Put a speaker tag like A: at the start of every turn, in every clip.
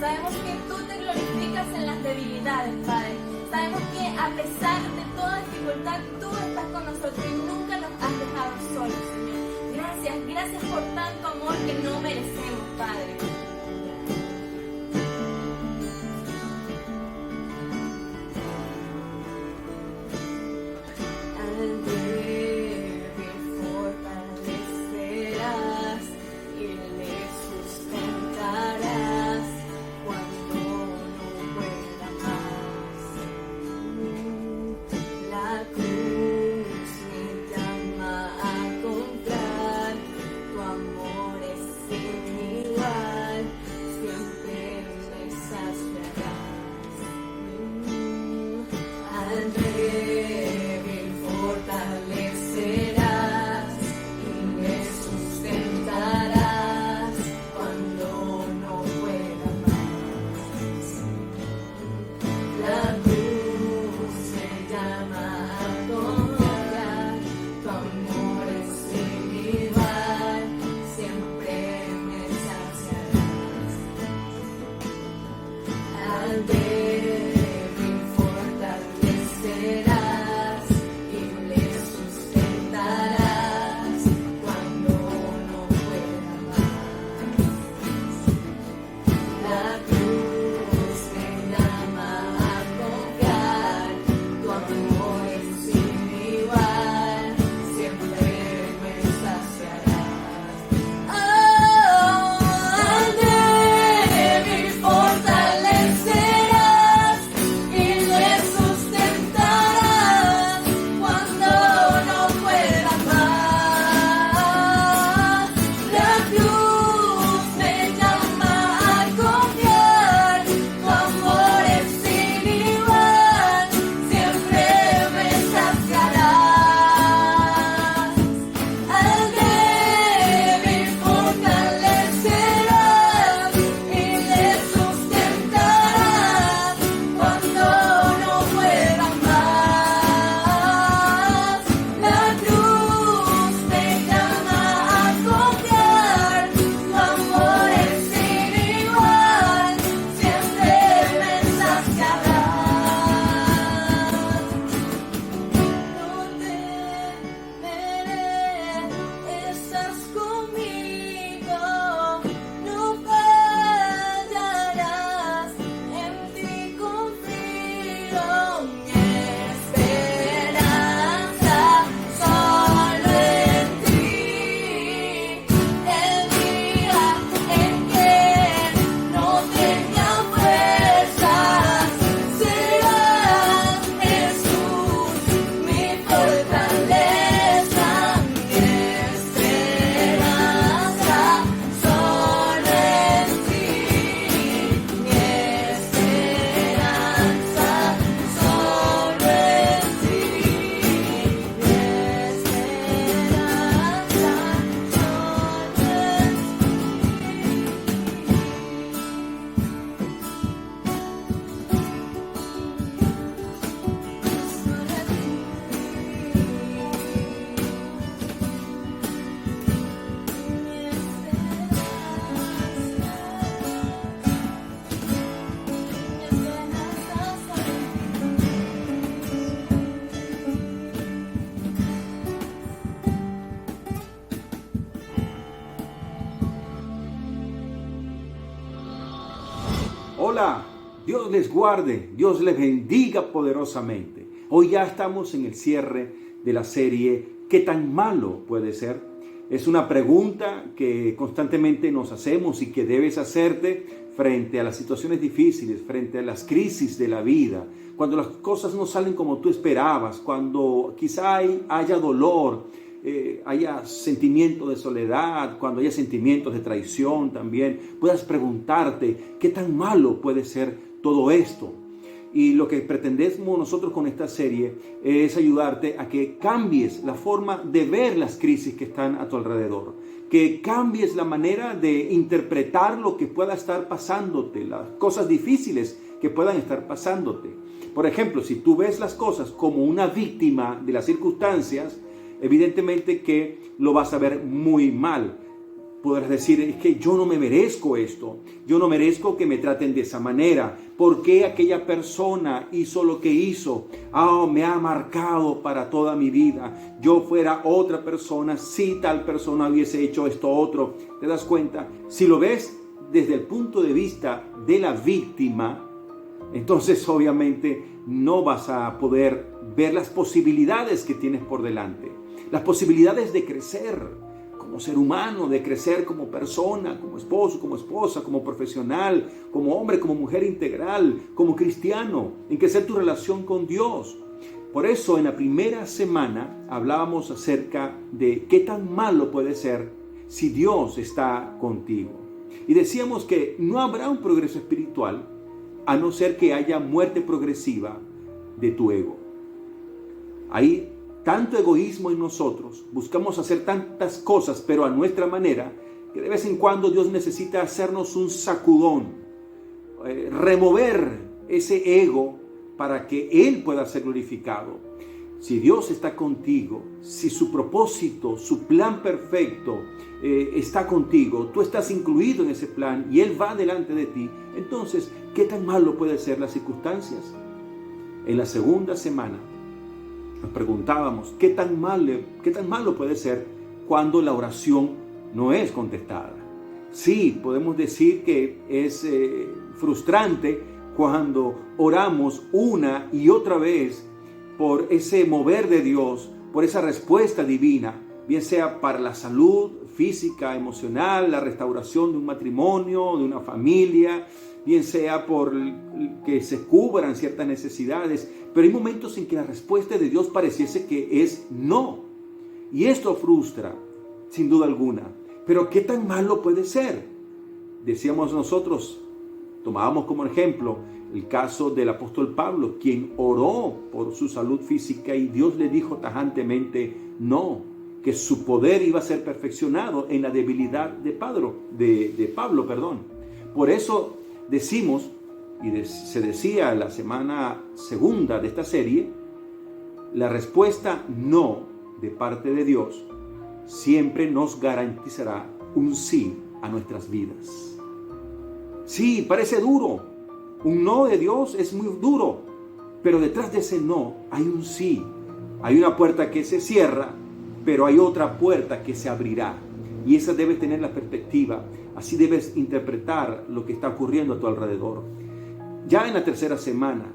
A: Sabemos que tú te glorificas en las debilidades, Padre. Sabemos que a pesar de toda dificultad, tú estás con nosotros y nunca nos has dejado solos, Señor. Gracias por tanto amor que no merecemos, Padre.
B: Hola, Dios les guarde, Dios les bendiga poderosamente. Hoy ya estamos en el cierre de la serie ¿Qué tan malo puede ser? Es una pregunta que constantemente nos hacemos y que debes hacerte frente a las situaciones difíciles, frente a las crisis de la vida, cuando las cosas no salen como tú esperabas, cuando quizá haya dolor, haya sentimiento de soledad, cuando haya sentimientos de traición también, puedas preguntarte qué tan malo puede ser todo esto. Y lo que pretendemos nosotros con esta serie es ayudarte a que cambies la forma de ver las crisis que están a tu alrededor, que cambies la manera de interpretar lo que pueda estar pasándote, las cosas difíciles que puedan estar pasándote. Por ejemplo, si tú ves las cosas como una víctima de las circunstancias, evidentemente que lo vas a ver muy mal. Podrás decir, es que yo no me merezco esto, yo no merezco que me traten de esa manera. ¿Por qué aquella persona hizo lo que hizo? Me ha marcado para toda mi vida. Yo fuera otra persona, si tal persona hubiese hecho esto otro. ¿Te das cuenta? Si lo ves desde el punto de vista de la víctima, entonces obviamente no vas a poder ver las posibilidades que tienes por delante. Las posibilidades de crecer como ser humano, de crecer como persona, como esposo, como esposa, como profesional, como hombre, como mujer integral, como cristiano, en crecer tu relación con Dios. Por eso en la primera semana hablábamos acerca de qué tan malo puede ser si Dios está contigo. Y decíamos que no habrá un progreso espiritual a no ser que haya muerte progresiva de tu ego. Hay tanto egoísmo en nosotros, buscamos hacer tantas cosas, pero a nuestra manera, que de vez en cuando Dios necesita hacernos un sacudón, remover ese ego para que Él pueda ser glorificado. Si Dios está contigo, si su propósito, su plan perfecto está contigo, tú estás incluido en ese plan y Él va delante de ti, entonces, ¿qué tan malo pueden ser las circunstancias? En la segunda semana nos preguntábamos, ¿qué tan malo puede ser cuando la oración no es contestada? Sí, podemos decir que es frustrante cuando oramos una y otra vez por ese mover de Dios, por esa respuesta divina, bien sea para la salud física, emocional, la restauración de un matrimonio, de una familia, bien sea por que se cubran ciertas necesidades, pero hay momentos en que la respuesta de Dios pareciese que es no. Y esto frustra, sin duda alguna. Pero ¿qué tan malo puede ser? Decíamos nosotros, tomábamos como ejemplo el caso del apóstol Pablo, quien oró por su salud física y Dios le dijo tajantemente no, que su poder iba a ser perfeccionado en la debilidad de Pablo. Por eso decimos, y se decía la semana segunda de esta serie, la respuesta no de parte de Dios siempre nos garantizará un sí a nuestras vidas. Sí, parece duro. Un no de Dios es muy duro, pero detrás de ese no hay un sí. Hay una puerta que se cierra, pero hay otra puerta que se abrirá. Y esa debe tener la perspectiva. Así debes interpretar lo que está ocurriendo a tu alrededor. Ya en la tercera semana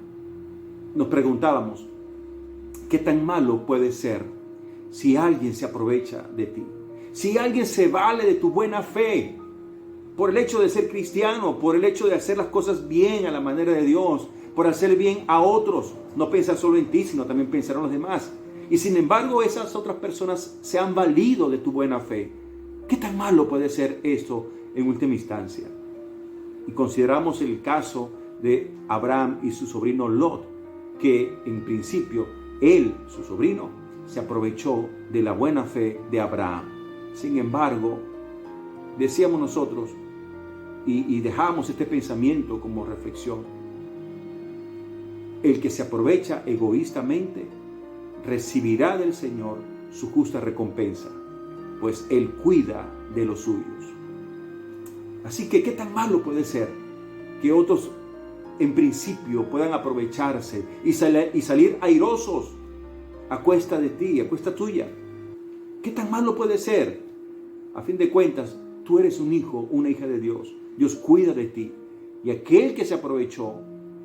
B: nos preguntábamos, ¿qué tan malo puede ser si alguien se aprovecha de ti? Si alguien se vale de tu buena fe, por el hecho de ser cristiano, por el hecho de hacer las cosas bien a la manera de Dios, por hacer bien a otros, no pensar solo en ti, sino también pensar en los demás. Y sin embargo, esas otras personas se han valido de tu buena fe. ¿Qué tan malo puede ser esto en última instancia? Y consideramos el caso de Abraham y su sobrino Lot, que en principio él, su sobrino, se aprovechó de la buena fe de Abraham. Sin embargo, decíamos nosotros, y dejamos este pensamiento como reflexión, el que se aprovecha egoístamente recibirá del Señor su justa recompensa, pues Él cuida de los suyos. Así que, ¿qué tan malo puede ser que otros en principio puedan aprovecharse y salir airosos a cuesta de ti, a cuesta tuya? ¿Qué tan malo puede ser? A fin de cuentas, tú eres un hijo, una hija de Dios. Dios cuida de ti. Y aquel que se aprovechó,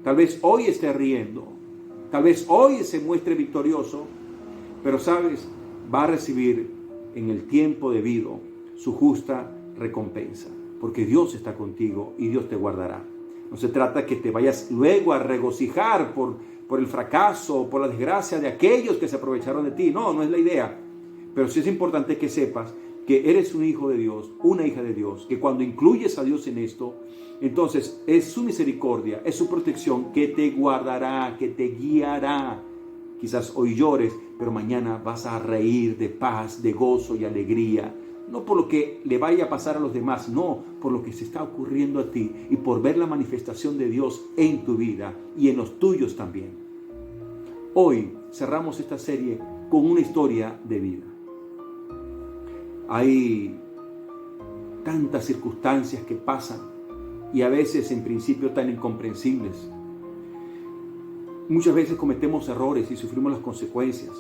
B: tal vez hoy esté riendo, tal vez hoy se muestre victorioso, pero sabes, va a recibir en el tiempo debido su justa recompensa, porque Dios está contigo y Dios te guardará. No se trata que te vayas luego a regocijar por el fracaso, por la desgracia de aquellos que se aprovecharon de ti. No es la idea. Pero sí es importante que sepas que eres un hijo de Dios, una hija de Dios, que cuando incluyes a Dios en esto, entonces es su misericordia, es su protección que te guardará, que te guiará. Quizás hoy llores, pero mañana vas a reír de paz, de gozo y alegría. No por lo que le vaya a pasar a los demás, no, por lo que se está ocurriendo a ti y por ver la manifestación de Dios en tu vida y en los tuyos también. Hoy cerramos esta serie con una historia de vida. Hay tantas circunstancias que pasan y a veces en principio tan incomprensibles. Muchas veces cometemos errores y sufrimos las consecuencias.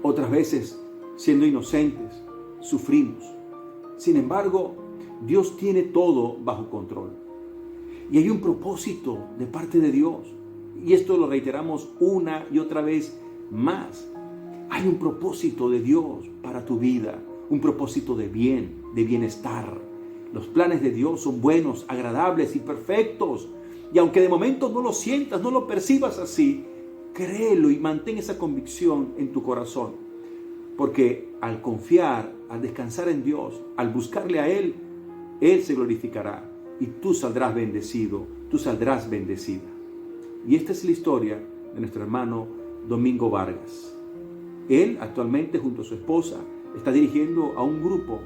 B: Otras veces, siendo inocentes, sufrimos. Sin embargo, Dios tiene todo bajo control. Y hay un propósito de parte de Dios. Y esto lo reiteramos una y otra vez más. Hay un propósito de Dios para tu vida. Un propósito de bien, de bienestar. Los planes de Dios son buenos, agradables y perfectos. Y aunque de momento no lo sientas, no lo percibas así, créelo y mantén esa convicción en tu corazón. Porque al confiar, al descansar en Dios, al buscarle a Él, Él se glorificará y tú saldrás bendecido, tú saldrás bendecida. Y esta es la historia de nuestro hermano Domingo Vargas. Él actualmente junto a su esposa está dirigiendo a un grupo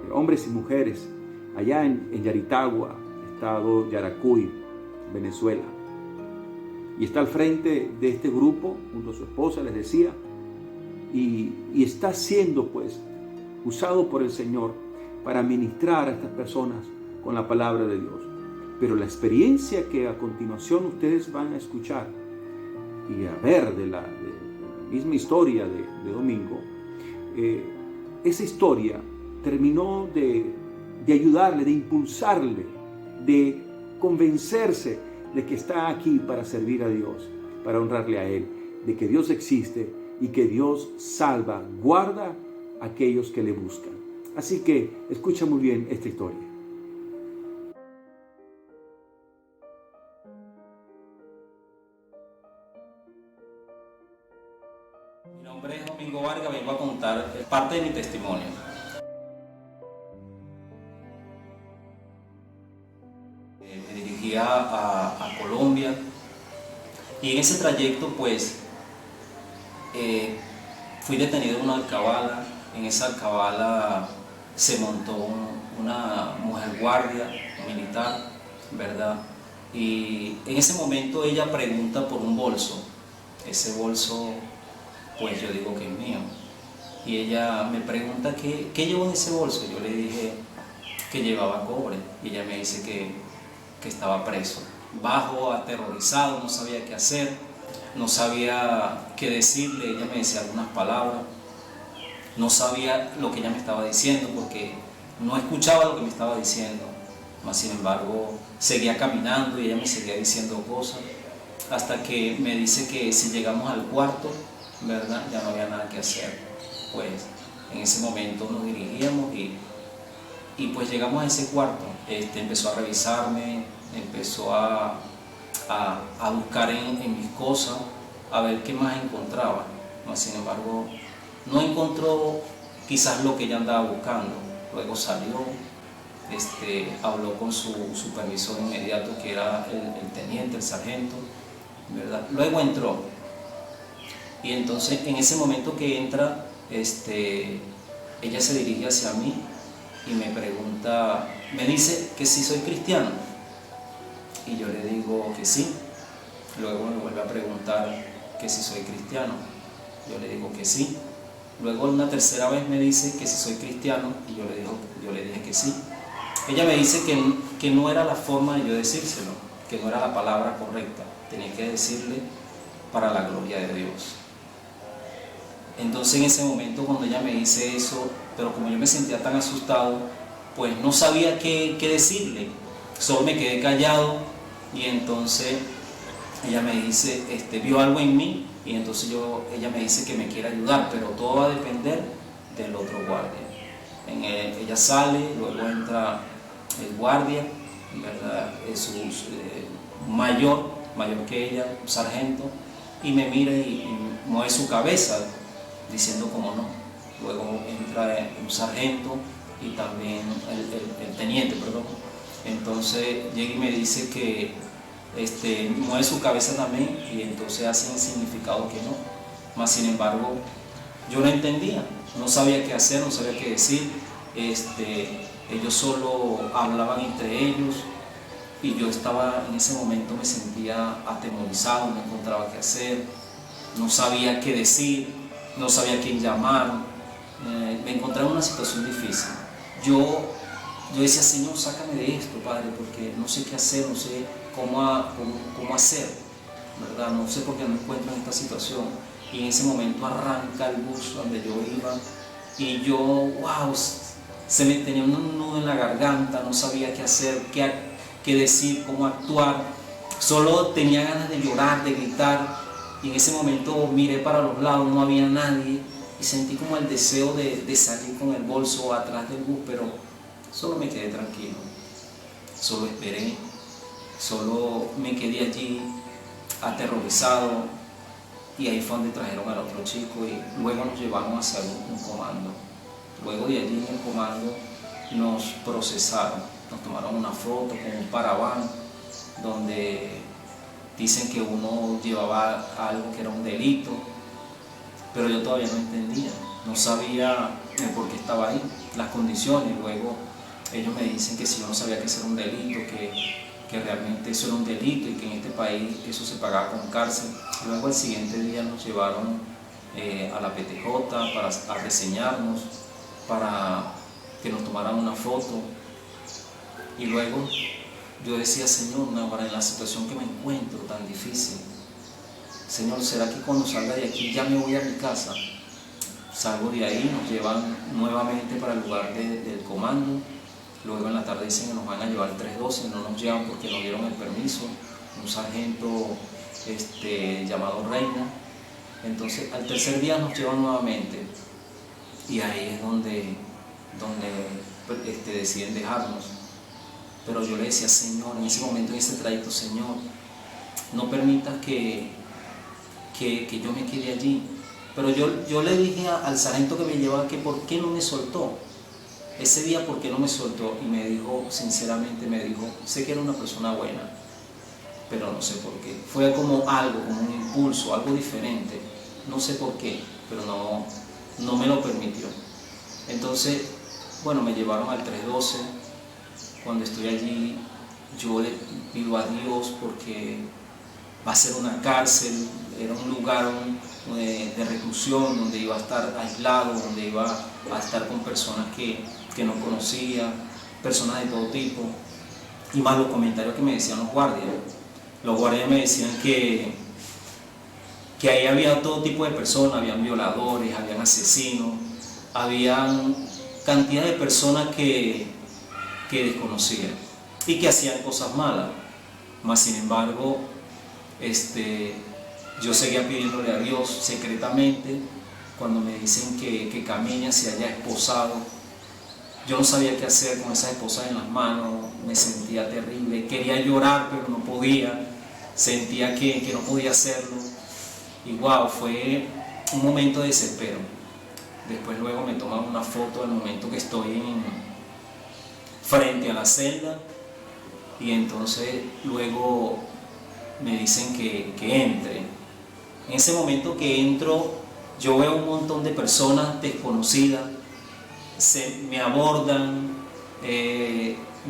B: de hombres y mujeres allá en Yaritagua, estado Yaracuy, Venezuela. Y está al frente de este grupo junto a su esposa, les decía, y está siendo pues usado por el Señor para ministrar a estas personas con la palabra de Dios. Pero la experiencia que a continuación ustedes van a escuchar y a ver de la misma historia de Domingo, esa historia terminó de ayudarle, de impulsarle, de convencerse de que está aquí para servir a Dios, para honrarle a Él, de que Dios existe y que Dios salva, guarda a aquellos que le buscan. Así que escucha muy bien esta historia.
C: Mi nombre es Domingo Vargas, vengo a contar parte de mi testimonio. Me dirigía a Colombia y en ese trayecto pues fui detenido en una alcabala. En esa alcabala se montó una mujer guardia militar, ¿verdad? Y en ese momento ella pregunta por un bolso. Ese bolso, pues yo digo que es mío. Y ella me pregunta qué llevo en ese bolso. Yo le dije que llevaba cobre y ella me dice que estaba preso. Bajo, aterrorizado, no sabía qué hacer, no sabía qué decirle. Ella me decía algunas palabras, no sabía lo que ella me estaba diciendo porque no escuchaba lo que me estaba diciendo. Mas sin embargo seguía caminando y ella me seguía diciendo cosas hasta que me dice que si llegamos al cuarto, ¿verdad?, ya no había nada que hacer. Pues en ese momento nos dirigíamos y pues llegamos a ese cuarto. Empezó a revisarme, empezó a buscar en mis cosas, a ver qué más encontraba. Mas sin embargo no encontró quizás lo que ella andaba buscando. Luego salió, habló con su supervisor inmediato, que era el teniente, el sargento, ¿verdad? Luego entró y entonces en ese momento que entra, ella se dirige hacia mí y me pregunta, me dice que si soy cristiano y yo le digo que sí. Luego me vuelve a preguntar que si soy cristiano, yo le digo que sí. Luego una tercera vez me dice que si soy cristiano y yo le dije que sí. Ella me dice que no era la forma de yo decírselo, que no era la palabra correcta, tenía que decirle para la gloria de Dios. Entonces en ese momento cuando ella me dice eso, pero como yo me sentía tan asustado, pues no sabía qué decirle, solo me quedé callado. Y entonces ella me dice, vio algo en mí, y entonces ella me dice que me quiere ayudar, pero todo va a depender del otro guardia. Ella sale, luego entra el guardia, ¿verdad? Es mayor que ella, un sargento, y me mira y mueve su cabeza diciendo como no. Luego entra un sargento y también el teniente, perdón. Entonces llega y me dice que mueve su cabeza también, y entonces hace el significado que no. Mas sin embargo yo no entendía, no sabía qué hacer, no sabía qué decir. Ellos solo hablaban entre ellos y yo estaba en ese momento, me sentía atemorizado, no encontraba qué hacer, no sabía qué decir, no sabía a quién llamar. Me encontraba en una situación difícil. Yo yo decía, Señor, sácame de esto, Padre, porque no sé qué hacer, no sé cómo hacer, ¿verdad? No sé por qué me encuentro en esta situación. Y en ese momento arranca el bus donde yo iba y yo, wow, se me tenía un nudo en la garganta, no sabía qué hacer, qué decir, cómo actuar. Solo tenía ganas de llorar, de gritar. Y en ese momento miré para los lados, no había nadie. Y sentí como el deseo de salir con el bolso atrás del bus, pero solo me quedé tranquilo. Solo esperé, solo me quedé allí aterrorizado. Y ahí fue donde trajeron al otro chico y luego nos llevaron hacia un comando. Luego de allí en el comando nos procesaron, nos tomaron una foto con un paraván donde dicen que uno llevaba algo que era un delito, pero yo todavía no entendía, no sabía por qué estaba ahí, las condiciones. Luego ellos me dicen que si yo no sabía que eso era un delito, que realmente eso era un delito y que en este país eso se pagaba con cárcel. Luego el siguiente día nos llevaron a la PTJ para reseñarnos, para que nos tomaran una foto. Y luego yo decía, Señor, ahora en la situación que me encuentro tan difícil, Señor, ¿será que cuando salga de aquí ya me voy a mi casa? Salgo de ahí, nos llevan nuevamente para el lugar del comando. Luego en la tarde dicen que nos van a llevar al 312, no nos llevan porque nos dieron el permiso, un sargento llamado Reina. Entonces al tercer día nos llevan nuevamente y ahí es donde deciden dejarnos. Pero yo le decía, Señor, en ese momento, en ese trayecto, Señor, no permitas que yo me quede allí. Pero yo le dije al sargento que me llevaba que por qué no me soltó. Ese día, ¿por qué no me soltó? Y me dijo, sinceramente me dijo, sé que era una persona buena, pero no sé por qué. Fue como algo, como un impulso, algo diferente. No sé por qué, pero no me lo permitió. Entonces, bueno, me llevaron al 312. Cuando estoy allí, yo le pido a Dios porque va a ser una cárcel, era un lugar de reclusión donde iba a estar aislado, donde iba a estar con personas que no conocía, personas de todo tipo, y más los comentarios que me decían los guardias. Los guardias me decían que ahí había todo tipo de personas, habían violadores, habían asesinos, habían cantidad de personas que desconocían y que hacían cosas malas. Mas sin embargo, yo seguía pidiéndole a Dios secretamente. Cuando me dicen que camine hacia allá esposado, yo no sabía qué hacer con esas esposas en las manos, me sentía terrible, quería llorar pero no podía, sentía que no podía hacerlo y wow, fue un momento de desespero. Después luego me toman una foto del momento que estoy frente a la celda y entonces luego me dicen que entre. En ese momento que entro, yo veo un montón de personas desconocidas, me abordan,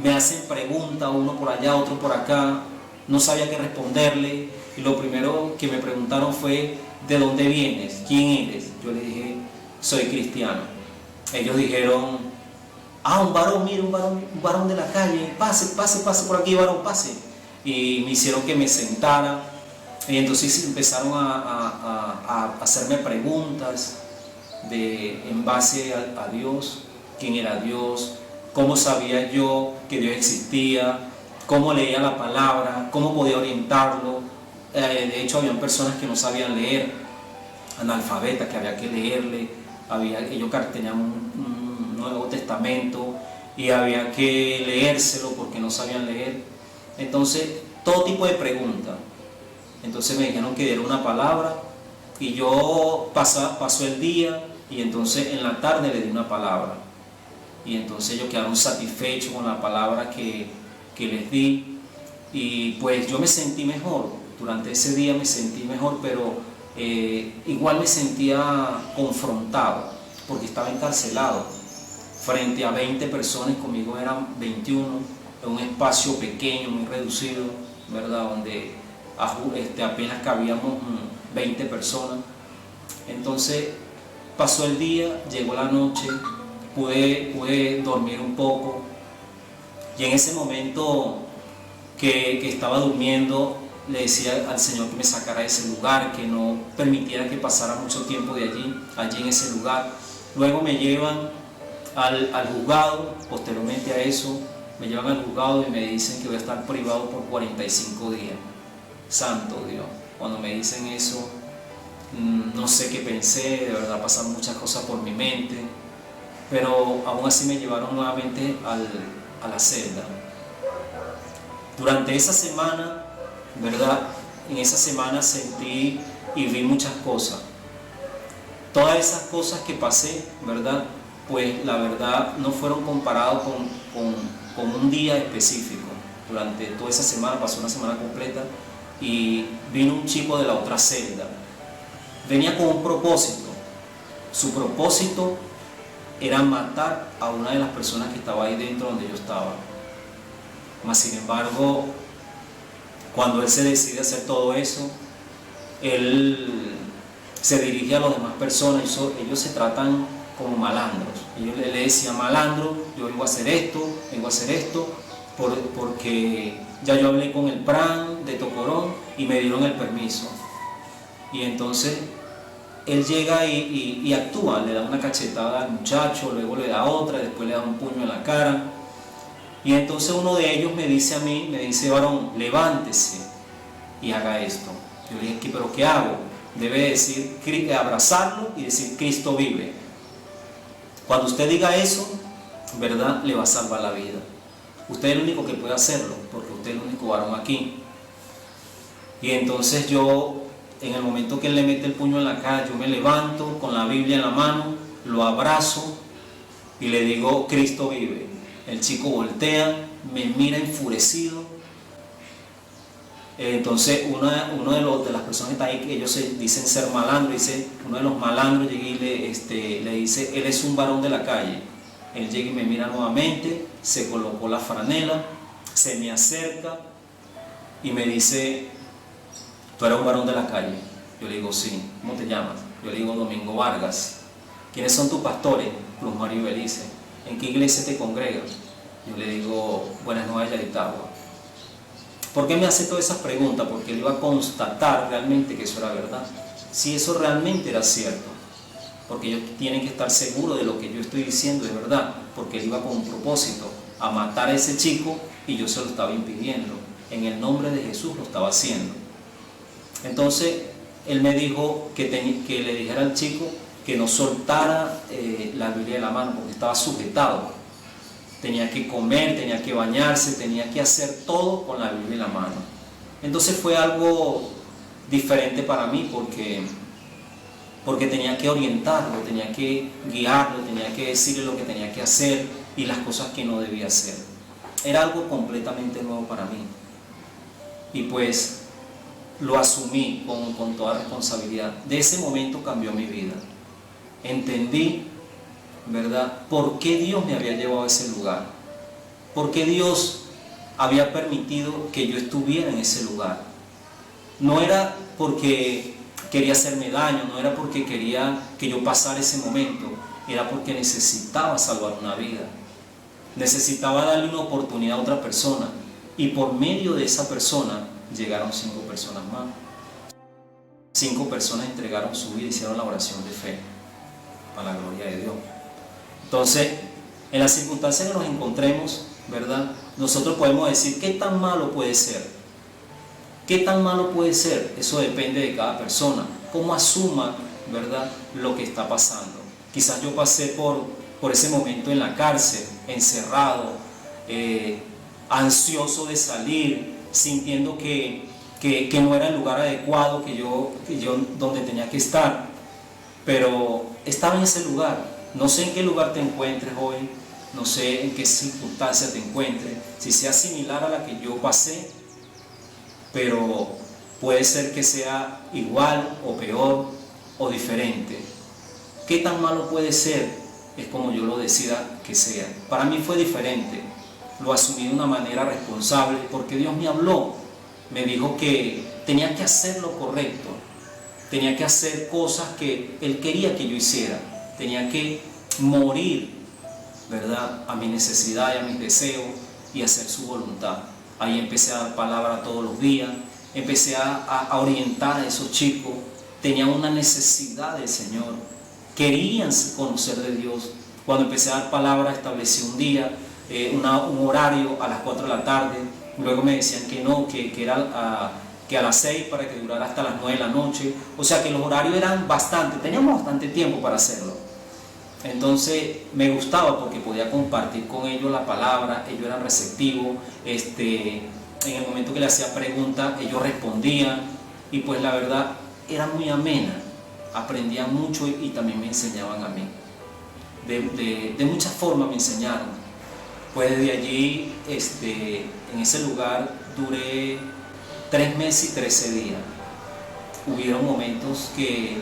C: me hacen preguntas, uno por allá, otro por acá, no sabía qué responderle y lo primero que me preguntaron fue, ¿de dónde vienes? ¿Quién eres? Yo le dije, soy cristiano. Ellos dijeron, un varón, mire, un varón de la calle, pase por aquí, varón, pase. Y me hicieron que me sentara. Y entonces empezaron a hacerme preguntas en base a Dios, quién era Dios, cómo sabía yo que Dios existía, cómo leía la palabra, cómo podía orientarlo. De hecho, habían personas que no sabían leer, analfabetas, que había que leerle. Ellos tenían un Nuevo Testamento y había que leérselo porque no sabían leer. Entonces, todo tipo de preguntas. Entonces me dijeron que diera una palabra y yo pasó el día y entonces en la tarde le di una palabra y entonces ellos quedaron satisfechos con la palabra que les di y pues yo me sentí mejor. Durante ese día me sentí mejor, pero igual me sentía confrontado porque estaba encarcelado frente a 20 personas, conmigo eran 21, en un espacio pequeño, muy reducido, ¿verdad? Donde apenas cabíamos 20 personas. Entonces pasó el día, llegó la noche, pude dormir un poco Y en ese momento que estaba durmiendo, le decía al Señor que me sacara de ese lugar, que no permitiera que pasara mucho tiempo de allí en ese lugar. Luego me llevan al juzgado, posteriormente a eso, me llevan al juzgado y me dicen que voy a estar privado por 45 días. Santo Dios, cuando me dicen eso, no sé qué pensé, de verdad pasaron muchas cosas por mi mente, pero aún así me llevaron nuevamente a la celda. Durante esa semana, ¿verdad? En esa semana sentí y vi muchas cosas. Todas esas cosas que pasé, ¿verdad? Pues la verdad no fueron comparados con un día específico. Durante toda esa semana, pasó una semana completa, y vino un chico de la otra celda. Venía con un propósito. Su propósito era matar a una de las personas que estaba ahí dentro donde yo estaba. Mas sin embargo, cuando él se decide hacer todo eso, él se dirige a las demás personas. Ellos se tratan como malandros. Ellos le decían: malandro, yo vengo a hacer esto, porque ya yo hablé con el PRAN de Tocorón y me dieron el permiso. Y entonces él llega y actúa, le da una cachetada al muchacho, luego le da otra, después le da un puño en la cara. Y entonces uno de ellos me dice a mí, me dice: varón, levántese y haga esto. Yo le dije: ¿pero qué hago? Debe decir, abrazarlo y decir: Cristo vive. Cuando usted diga eso, ¿verdad?, le va a salvar la vida. Usted es el único que puede hacerlo, porque usted es el único varón aquí. Y entonces yo, en el momento que él le mete el puño en la cara, yo me levanto con la Biblia en la mano, lo abrazo y le digo: Cristo vive. El chico voltea, me mira enfurecido. Entonces uno de las personas que está ahí, que ellos se dicen ser malandros, uno de los malandros llega y le dice: él es un varón de la calle. Él llega y me mira nuevamente, se colocó la franela, se me acerca y me dice: ¿tú eres un varón de la calle? Yo le digo: sí. ¿Cómo te llamas? Yo le digo: Domingo Vargas. ¿Quiénes son tus pastores? Cruz Mario Belice. ¿En qué iglesia te congregas? Yo le digo: Buenas Nuevas, Yaritagua. ¿Por qué me hace todas esas preguntas? Porque él iba a constatar realmente que eso era verdad. Si eso realmente era cierto. Porque ellos tienen que estar seguros de lo que yo estoy diciendo es verdad. Porque él iba con un propósito: a matar a ese chico, y yo se lo estaba impidiendo. En el nombre de Jesús lo estaba haciendo. Entonces él me dijo que le dijera al chico que no soltara la Biblia de la mano, porque estaba sujetado. Tenía que comer, tenía que bañarse, tenía que hacer todo con la Biblia en la mano. Entonces fue algo diferente para mí, porque tenía que orientarlo, tenía que guiarlo, tenía que decirle lo que tenía que hacer y las cosas que no debía hacer. Era algo completamente nuevo para mí. Y pues lo asumí con toda responsabilidad. De ese momento cambió mi vida. Entendí, ¿verdad?, por qué Dios me había llevado a ese lugar. Por qué Dios había permitido que yo estuviera en ese lugar. No era porque quería hacerme daño, no era porque quería que yo pasara ese momento, era porque necesitaba salvar una vida. Necesitaba darle una oportunidad a otra persona, y por medio de esa persona llegaron 5 personas más. 5 personas entregaron su vida, hicieron la oración de fe, para la gloria de Dios. Entonces, en las circunstancias que nos encontremos, ¿verdad?, nosotros podemos decir: ¿qué tan malo puede ser? ¿Qué tan malo puede ser? Eso depende de cada persona, cómo asuma, ¿verdad?, lo que está pasando. Quizás yo pasé por ese momento en la cárcel, encerrado, ansioso de salir, sintiendo que no era el lugar adecuado que yo donde tenía que estar, pero estaba en ese lugar. No sé en qué lugar te encuentres hoy, no sé en qué circunstancia te encuentres, si sea similar a la que yo pasé, pero puede ser que sea igual o peor o diferente. ¿Qué tan malo puede ser? Es como yo lo decida que sea. Para mí fue diferente, lo asumí de una manera responsable, porque Dios me habló, me dijo que tenía que hacer lo correcto, tenía que hacer cosas que Él quería que yo hiciera, tenía que morir, ¿verdad?, a mi necesidad y a mis deseos, y hacer su voluntad. Ahí empecé a dar palabra todos los días, empecé a orientar a esos chicos, tenían una necesidad del Señor, querían conocer de Dios. Cuando empecé a dar palabra, establecí un día, un horario a las 4 de la tarde, luego me decían que no, que era que a las 6 para que durara hasta las 9 de la noche, o sea que los horarios eran bastante, teníamos bastante tiempo para hacerlo. Entonces me gustaba porque podía compartir con ellos la palabra, ellos eran receptivos, en el momento que le hacía preguntas ellos respondían y pues la verdad era muy amena, aprendían mucho y también me enseñaban a mí, de muchas formas me enseñaron. Pues desde allí, en ese lugar duré 3 meses y 13 días. Hubieron momentos que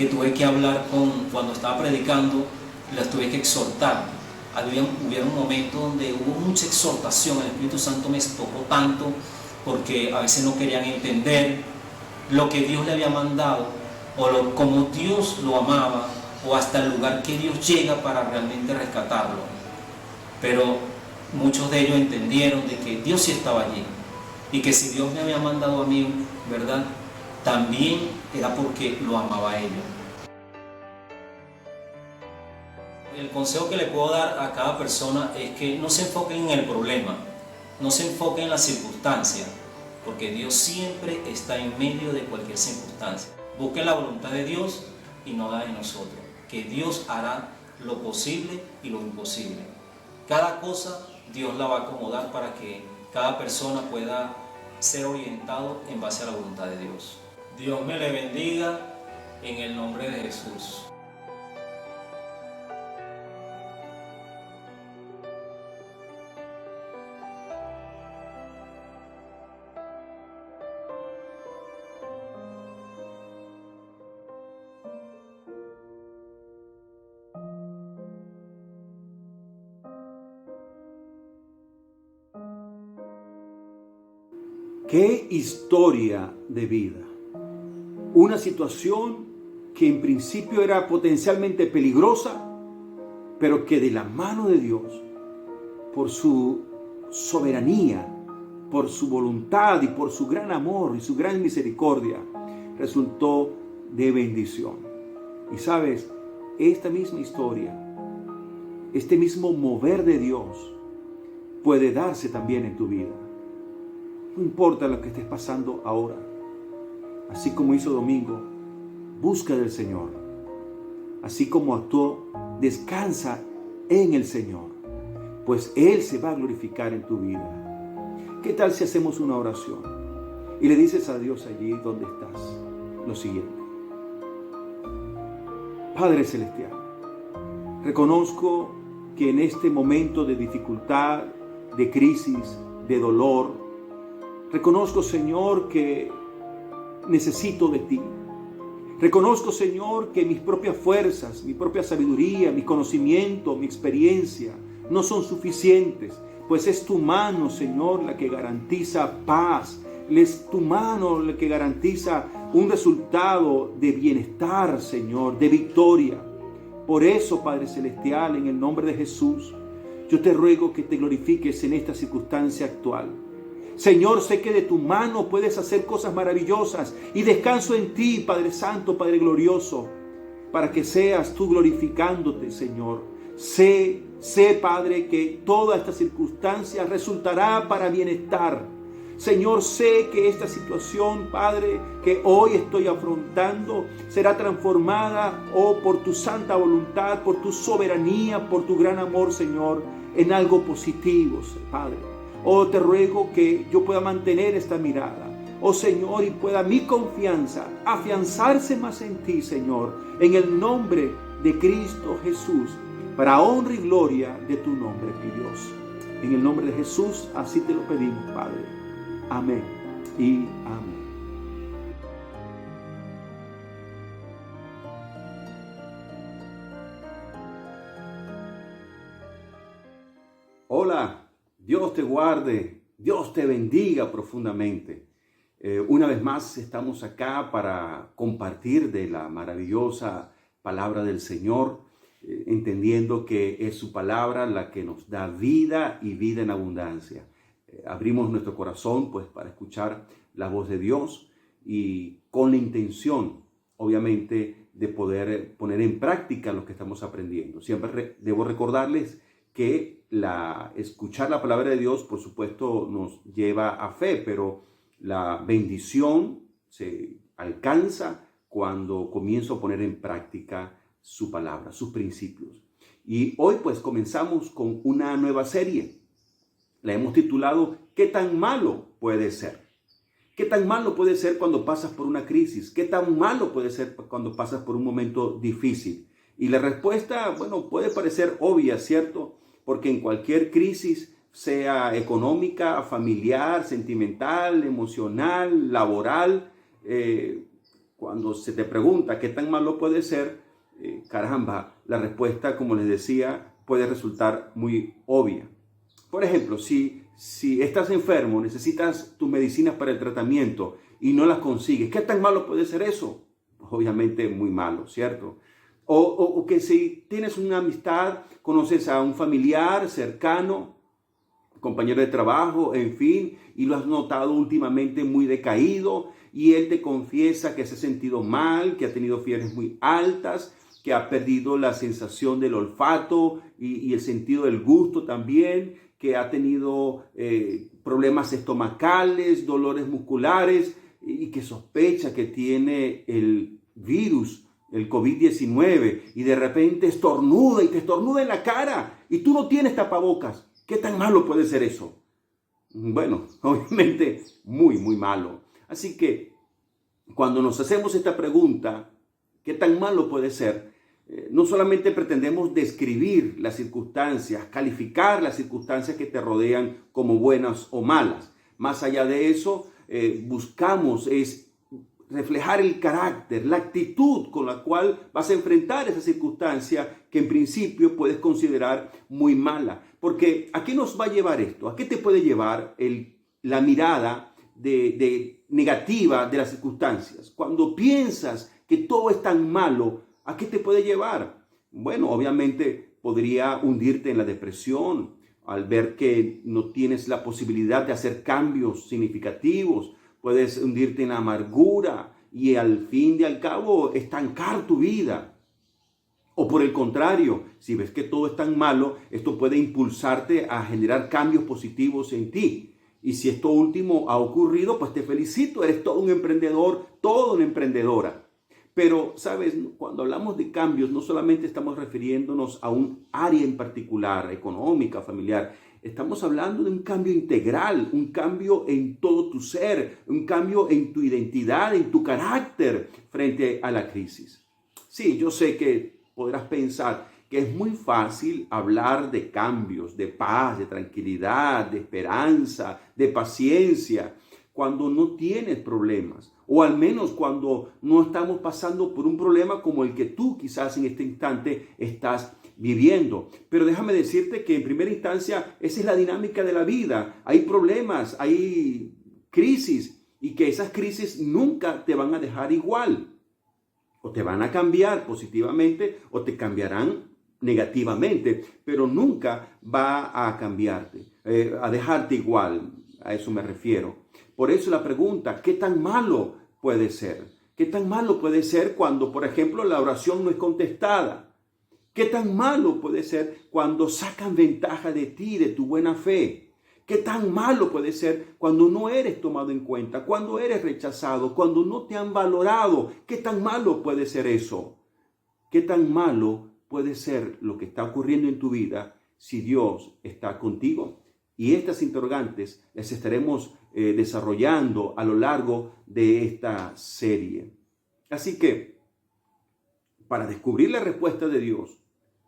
C: tuve que hablar cuando estaba predicando, las tuve que exhortar. Hubieron momentos donde hubo mucha exhortación, el Espíritu Santo me tocó tanto porque a veces no querían entender lo que Dios le había mandado o como Dios lo amaba o hasta el lugar que Dios llega para realmente rescatarlo. Pero muchos de ellos entendieron de que Dios sí estaba allí y que si Dios me había mandado a mí, ¿verdad?, también era porque lo amaba a ellos. El consejo que le puedo dar a cada persona es que no se enfoquen en el problema, no se enfoquen en la circunstancia, porque Dios siempre está en medio de cualquier circunstancia. Busquen la voluntad de Dios y no la de nosotros, que Dios hará lo posible y lo imposible. Cada cosa Dios la va a acomodar para que cada persona pueda ser orientado en base a la voluntad de Dios. Dios me le bendiga en el nombre de Jesús.
B: ¡Qué historia de vida! Una situación que en principio era potencialmente peligrosa, pero que de la mano de Dios, por su soberanía, por su voluntad y por su gran amor y su gran misericordia, resultó de bendición. Y sabes, esta misma historia, este mismo mover de Dios puede darse también en tu vida. No importa lo que estés pasando ahora, así como hizo Domingo, busca del Señor. Así como actuó, descansa en el Señor, pues Él se va a glorificar en tu vida. ¿Qué tal si hacemos una oración y le dices a Dios allí donde estás lo siguiente? Padre Celestial, reconozco que en este momento de dificultad, de crisis, de dolor, reconozco, Señor, que necesito de ti. Reconozco, Señor, que mis propias fuerzas, mi propia sabiduría, mi conocimiento, mi experiencia no son suficientes, pues es tu mano, Señor, la que garantiza paz. Es tu mano la que garantiza un resultado de bienestar, Señor, de victoria. Por eso, Padre Celestial, en el nombre de Jesús, yo te ruego que te glorifiques en esta circunstancia actual. Señor, sé que de tu mano puedes hacer cosas maravillosas y descanso en ti, Padre Santo, Padre Glorioso, para que seas tú glorificándote, Señor. Sé, Padre, que toda esta circunstancia resultará para bienestar. Señor, sé que esta situación, Padre, que hoy estoy afrontando, será transformada, por tu santa voluntad, por tu soberanía, por tu gran amor, Señor, en algo positivo, Padre. Te ruego que yo pueda mantener esta mirada, Señor, y pueda mi confianza afianzarse más en ti, Señor, en el nombre de Cristo Jesús, para honra y gloria de tu nombre, mi Dios. En el nombre de Jesús, así te lo pedimos, Padre. Amén y amén. Hola. Dios te guarde, Dios te bendiga profundamente. Una vez más estamos acá para compartir de la maravillosa palabra del Señor. entendiendo que es su palabra la que nos da vida y vida en abundancia. Abrimos nuestro corazón pues para escuchar la voz de Dios y con la intención, obviamente, de poder poner en práctica lo que estamos aprendiendo. Siempre debo recordarles que escuchar la palabra de Dios, por supuesto, nos lleva a fe, pero la bendición se alcanza cuando comienzo a poner en práctica su palabra, sus principios. Y hoy pues comenzamos con una nueva serie. La hemos titulado ¿Qué tan malo puede ser? ¿Qué tan malo puede ser cuando pasas por una crisis? ¿Qué tan malo puede ser cuando pasas por un momento difícil? Y la respuesta, bueno, puede parecer obvia, ¿cierto? Porque en cualquier crisis, sea económica, familiar, sentimental, emocional, laboral, cuando se te pregunta qué tan malo puede ser, caramba, la respuesta, como les decía, puede resultar muy obvia. Por ejemplo, si estás enfermo, necesitas tus medicinas para el tratamiento y no las consigues, ¿qué tan malo puede ser eso? Obviamente muy malo, ¿cierto? O que si tienes una amistad, conoces a un familiar cercano, compañero de trabajo, en fin, y lo has notado últimamente muy decaído y él te confiesa que se ha sentido mal, que ha tenido fiebres muy altas, que ha perdido la sensación del olfato y el sentido del gusto también, que ha tenido problemas estomacales, dolores musculares y que sospecha que tiene el virus, el COVID-19, y de repente estornuda y te estornuda en la cara y tú no tienes tapabocas. ¿Qué tan malo puede ser eso? Bueno, obviamente muy, muy malo. Así que cuando nos hacemos esta pregunta, ¿qué tan malo puede ser? No solamente pretendemos describir las circunstancias, calificar las circunstancias que te rodean como buenas o malas. Más allá de eso, buscamos es reflejar el carácter, la actitud con la cual vas a enfrentar esa circunstancia que en principio puedes considerar muy mala. Porque ¿a qué nos va a llevar esto? ¿A qué te puede llevar la mirada de negativa de las circunstancias? Cuando piensas que todo es tan malo, ¿a qué te puede llevar? Bueno, obviamente podría hundirte en la depresión al ver que no tienes la posibilidad de hacer cambios significativos. Puedes hundirte en la amargura y al fin y al cabo estancar tu vida. O por el contrario, si ves que todo es tan malo, esto puede impulsarte a generar cambios positivos en ti. Y si esto último ha ocurrido, pues te felicito, eres todo un emprendedor, toda una emprendedora. Pero, ¿sabes? Cuando hablamos de cambios, no solamente estamos refiriéndonos a un área en particular, económica, familiar. Estamos hablando de un cambio integral, un cambio en todo tu ser, un cambio en tu identidad, en tu carácter frente a la crisis. Sí, yo sé que podrás pensar que es muy fácil hablar de cambios, de paz, de tranquilidad, de esperanza, de paciencia, cuando no tienes problemas, o al menos cuando no estamos pasando por un problema como el que tú quizás en este instante estás viviendo. Pero déjame decirte que en primera instancia esa es la dinámica de la vida. Hay problemas, hay crisis y que esas crisis nunca te van a dejar igual. O te van a cambiar positivamente o te cambiarán negativamente, pero nunca va a cambiarte, a dejarte igual. A eso me refiero. Por eso la pregunta, ¿qué tan malo puede ser? ¿Qué tan malo puede ser cuando, por ejemplo, la oración no es contestada? ¿Qué tan malo puede ser cuando sacan ventaja de ti, de tu buena fe? ¿Qué tan malo puede ser cuando no eres tomado en cuenta, cuando eres rechazado, cuando no te han valorado? ¿Qué tan malo puede ser eso? ¿Qué tan malo puede ser lo que está ocurriendo en tu vida si Dios está contigo? Y estas interrogantes las estaremos desarrollando a lo largo de esta serie. Así que, para descubrir la respuesta de Dios,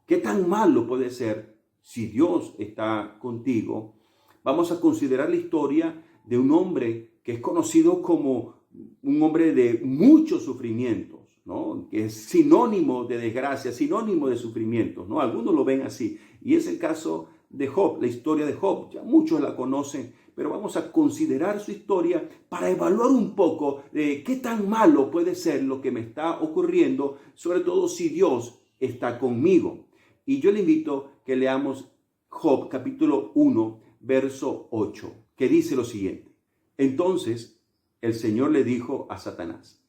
B: ¿qué tan malo puede ser si Dios está contigo? Vamos a considerar la historia de un hombre que es conocido como un hombre de muchos sufrimientos, ¿no? Que es sinónimo de desgracia, sinónimo de sufrimientos, ¿no? Algunos lo ven así. Y es el caso de Job, la historia de Job. Ya muchos la conocen, pero vamos a considerar su historia para evaluar un poco de qué tan malo puede ser lo que me está ocurriendo, sobre todo si Dios está conmigo. Y yo le invito que leamos Job capítulo 1, verso 8, que dice lo siguiente. Entonces el Señor le dijo a Satanás: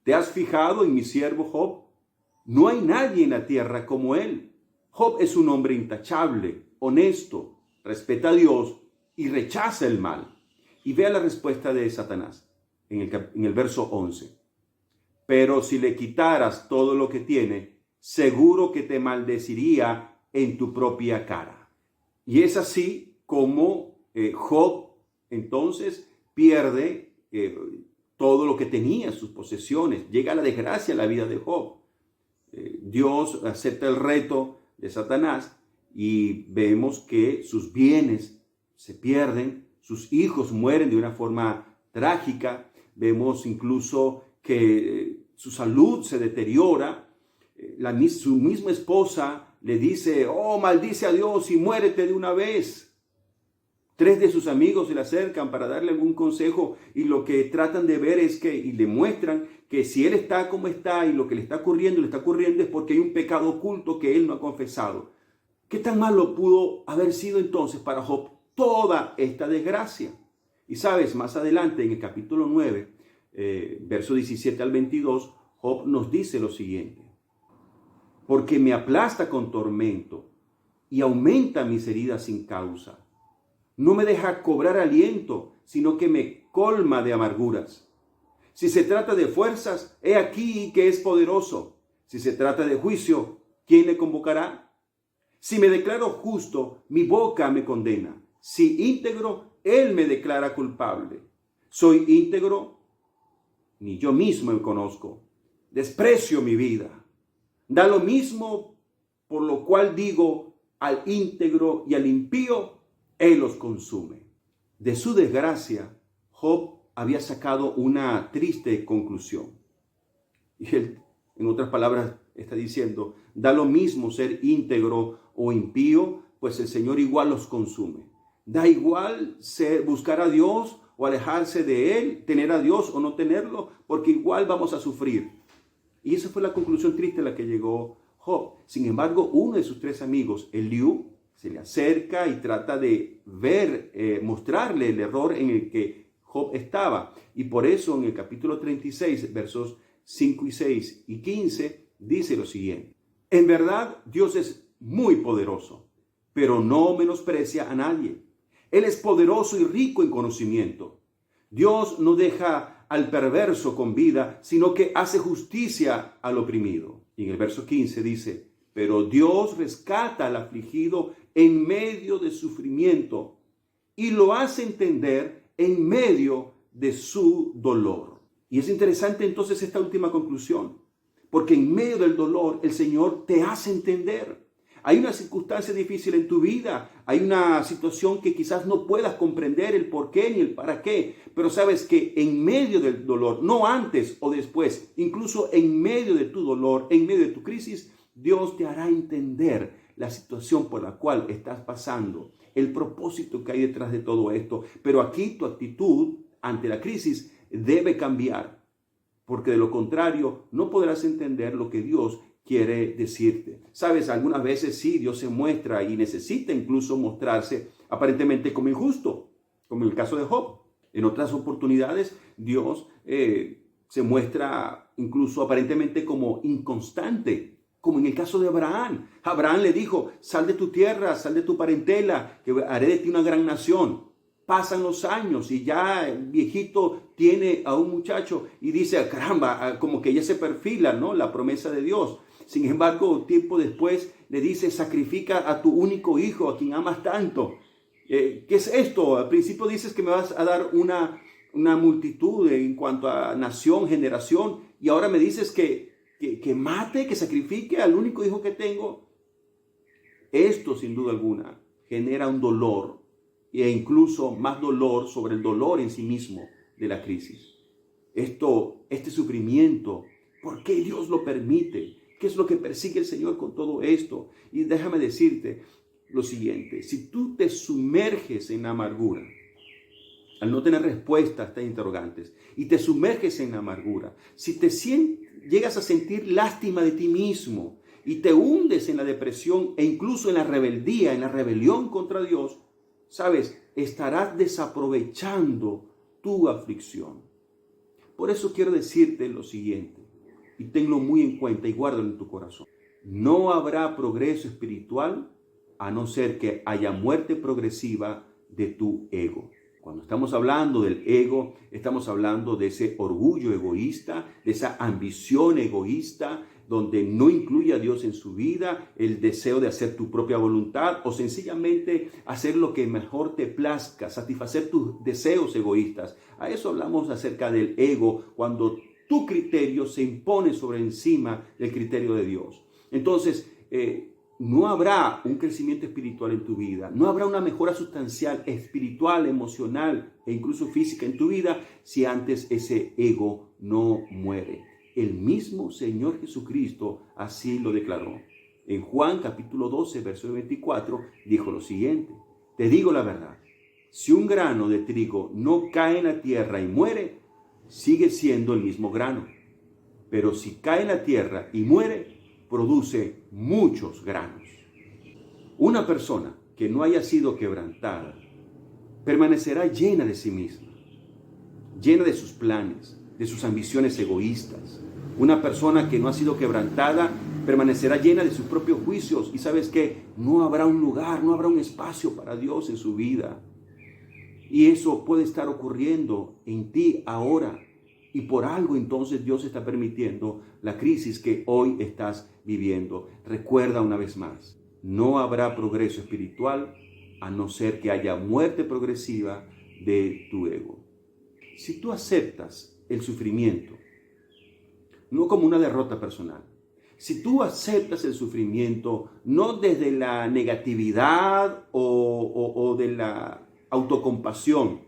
B: ¿te has fijado en mi siervo Job? No hay nadie en la tierra como él. Job es un hombre intachable, honesto, respeta a Dios y rechaza el mal. Y vea la respuesta de Satanás en el verso 11. Pero si le quitaras todo lo que tiene, seguro que te maldeciría en tu propia cara. Y es así como Job entonces pierde todo lo que tenía, sus posesiones. Llega la desgracia a la vida de Job. Dios acepta el reto de Satanás y vemos que sus bienes se pierden, sus hijos mueren de una forma trágica. Vemos incluso que su salud se deteriora. Su misma esposa le dice: oh, maldice a Dios y muérete de una vez. 3 de sus amigos se le acercan para darle algún consejo y lo que tratan de ver es y le muestran que si él está como está y lo que le está ocurriendo es porque hay un pecado oculto que él no ha confesado. ¿Qué tan malo pudo haber sido entonces para Job toda esta desgracia? Y sabes, más adelante en el capítulo 9, verso 17 al 22, Job nos dice lo siguiente: porque me aplasta con tormento y aumenta mis heridas sin causa. No me deja cobrar aliento, sino que me colma de amarguras. Si se trata de fuerzas, he aquí que es poderoso. Si se trata de juicio, ¿quién le convocará? Si me declaro justo, mi boca me condena. Si íntegro, él me declara culpable. Soy íntegro, ni yo mismo me conozco. Desprecio mi vida. Da lo mismo, por lo cual digo al íntegro y al impío, él los consume. De su desgracia, Job había sacado una triste conclusión. Y él, en otras palabras, está diciendo: da lo mismo ser íntegro o impío, pues el Señor igual los consume. Da igual buscar a Dios o alejarse de Él, tener a Dios o no tenerlo, porque igual vamos a sufrir. Y esa fue la conclusión triste a la que llegó Job. Sin embargo, uno de sus 3 amigos, Eliú, se le acerca y trata de mostrarle el error en el que Job estaba. Y por eso en el capítulo 36, versos 5 y 6 y 15, dice lo siguiente: en verdad, Dios es muy poderoso, pero no menosprecia a nadie. Él es poderoso y rico en conocimiento. Dios no deja al perverso con vida, sino que hace justicia al oprimido. Y en el verso 15 dice: pero Dios rescata al afligido en medio de sufrimiento y lo hace entender en medio de su dolor. Y es interesante entonces esta última conclusión, porque en medio del dolor el Señor te hace entender. Hay una circunstancia difícil en tu vida, hay una situación que quizás no puedas comprender el por qué ni el para qué, pero sabes que en medio del dolor, no antes o después, incluso en medio de tu dolor, en medio de tu crisis, Dios te hará entender la situación por la cual estás pasando, el propósito que hay detrás de todo esto. Pero aquí tu actitud ante la crisis debe cambiar, porque de lo contrario no podrás entender lo que Dios quiere decirte. Sabes, algunas veces sí, Dios se muestra y necesita incluso mostrarse aparentemente como injusto, como en el caso de Job. En otras oportunidades, Dios se muestra incluso aparentemente como inconstante, como en el caso de Abraham. Abraham le dijo: sal de tu tierra, sal de tu parentela, que haré de ti una gran nación. Pasan los años y ya el viejito tiene a un muchacho y dice: caramba, como que ya se perfila, ¿no?, la promesa de Dios. Sin embargo, tiempo después le dice: sacrifica a tu único hijo, a quien amas tanto. ¿Qué es esto? Al principio dices que me vas a dar una multitud en cuanto a nación, generación, y ahora me dices que mate, que sacrifique al único hijo que tengo. Esto, sin duda alguna, genera un dolor, e incluso más dolor sobre el dolor en sí mismo de la crisis. Este sufrimiento, ¿por qué Dios lo permite? ¿Qué es lo que persigue el Señor con todo esto? Y déjame decirte lo siguiente: si tú te sumerges en la amargura, al no tener respuesta a estas interrogantes, y te sumerges en la amargura, si llegas a sentir lástima de ti mismo y te hundes en la depresión e incluso en la rebeldía, en la rebelión contra Dios, sabes, estarás desaprovechando tu aflicción. Por eso quiero decirte lo siguiente, y tenlo muy en cuenta y guárdalo en tu corazón. No habrá progreso espiritual a no ser que haya muerte progresiva de tu ego. Cuando estamos hablando del ego, estamos hablando de ese orgullo egoísta, de esa ambición egoísta, donde no incluye a Dios en su vida, el deseo de hacer tu propia voluntad o sencillamente hacer lo que mejor te plazca, satisfacer tus deseos egoístas. A eso hablamos acerca del ego, cuando tu criterio se impone sobre encima del criterio de Dios. Entonces, no habrá un crecimiento espiritual en tu vida, no habrá una mejora sustancial espiritual, emocional e incluso física en tu vida si antes ese ego no muere. El mismo Señor Jesucristo así lo declaró. En Juan capítulo 12, verso 24, dijo lo siguiente: te digo la verdad, si un grano de trigo no cae en la tierra y muere, sigue siendo el mismo grano. Pero si cae en la tierra y muere, produce muchos granos. Una persona que no haya sido quebrantada permanecerá llena de sí misma, llena de sus planes, de sus ambiciones egoístas. Una persona que no ha sido quebrantada permanecerá llena de sus propios juicios y sabes que no habrá un lugar, no habrá un espacio para Dios en su vida. Y eso puede estar ocurriendo en ti ahora. Y por algo entonces Dios está permitiendo la crisis que hoy estás viviendo. Recuerda una vez más, no habrá progreso espiritual a no ser que haya muerte progresiva de tu ego. Si tú aceptas el sufrimiento, no como una derrota personal, si tú aceptas el sufrimiento no desde la negatividad o de la autocompasión,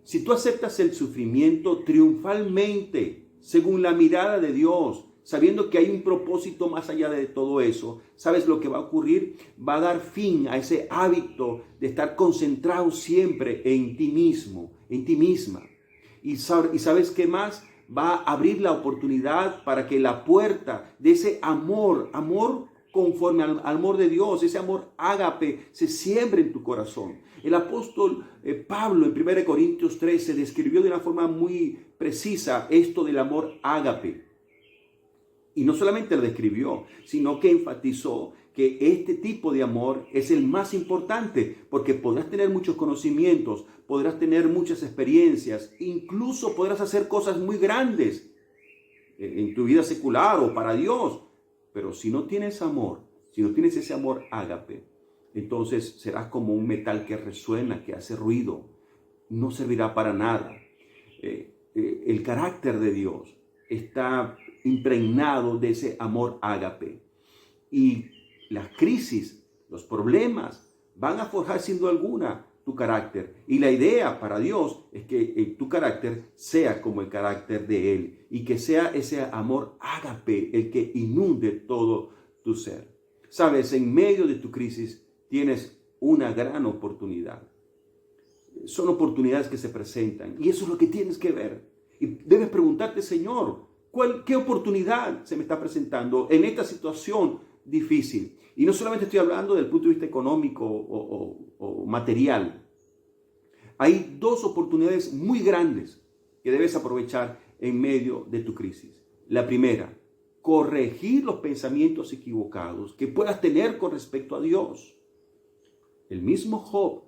B: si tú aceptas el sufrimiento triunfalmente, según la mirada de Dios, sabiendo que hay un propósito más allá de todo eso, ¿sabes lo que va a ocurrir? Va a dar fin a ese hábito de estar concentrado siempre en ti mismo, en ti misma. Y ¿sabes qué más? Va a abrir la oportunidad para que la puerta de ese amor conforme al amor de Dios, ese amor ágape, se siembre en tu corazón. El apóstol Pablo en 1 Corintios 13 describió de una forma muy precisa esto del amor ágape. Y no solamente lo describió, sino que enfatizó que este tipo de amor es el más importante, porque podrás tener muchos conocimientos, podrás tener muchas experiencias, incluso podrás hacer cosas muy grandes en tu vida secular o para Dios. Pero si no tienes amor, si no tienes ese amor ágape, entonces serás como un metal que resuena, que hace ruido. No servirá para nada. El carácter de Dios está impregnado de ese amor ágape. Y las crisis, los problemas, van a forjar sin duda alguna tu carácter. Y la idea para Dios es que tu carácter sea como el carácter de Él y que sea ese amor ágape el que inunde todo tu ser. Sabes, en medio de tu crisis tienes una gran oportunidad. Son oportunidades que se presentan y eso es lo que tienes que ver. Y debes preguntarte, Señor, ¿qué oportunidad se me está presentando en esta situación difícil? Y no solamente estoy hablando del punto de vista económico o material. Hay dos oportunidades muy grandes que debes aprovechar en medio de tu crisis. La primera, corregir los pensamientos equivocados que puedas tener con respecto a Dios. El mismo Job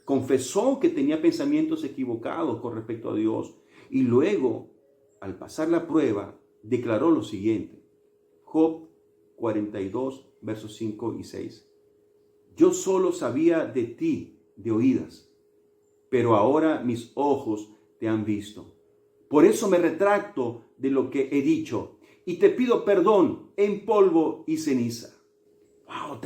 B: confesó que tenía pensamientos equivocados con respecto a Dios y luego, al pasar la prueba, declaró lo siguiente. Job 42, versos 5 y 6. Yo solo sabía de ti de oídas, pero ahora mis ojos te han visto. Por eso me retracto de lo que he dicho y te pido perdón en polvo y ceniza. ¡Wow!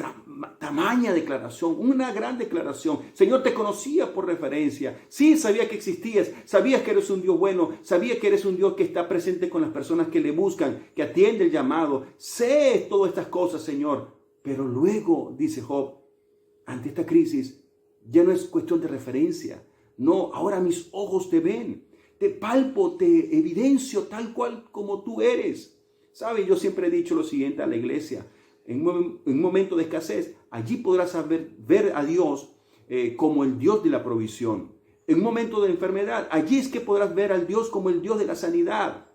B: Tamaña declaración, una gran declaración. Señor, te conocía por referencia. Sí, sabía que existías, sabías que eres un Dios bueno, sabía que eres un Dios que está presente con las personas que le buscan, que atiende el llamado. Sé todas estas cosas, Señor. Pero luego, dice Job, ante esta crisis, ya no es cuestión de referencia. No, ahora mis ojos te ven, te palpo, te evidencio tal cual como tú eres. ¿Sabe? Yo siempre he dicho lo siguiente a la iglesia. En un momento de escasez, allí podrás ver a Dios como el Dios de la provisión. En un momento de enfermedad, allí es que podrás ver al Dios como el Dios de la sanidad.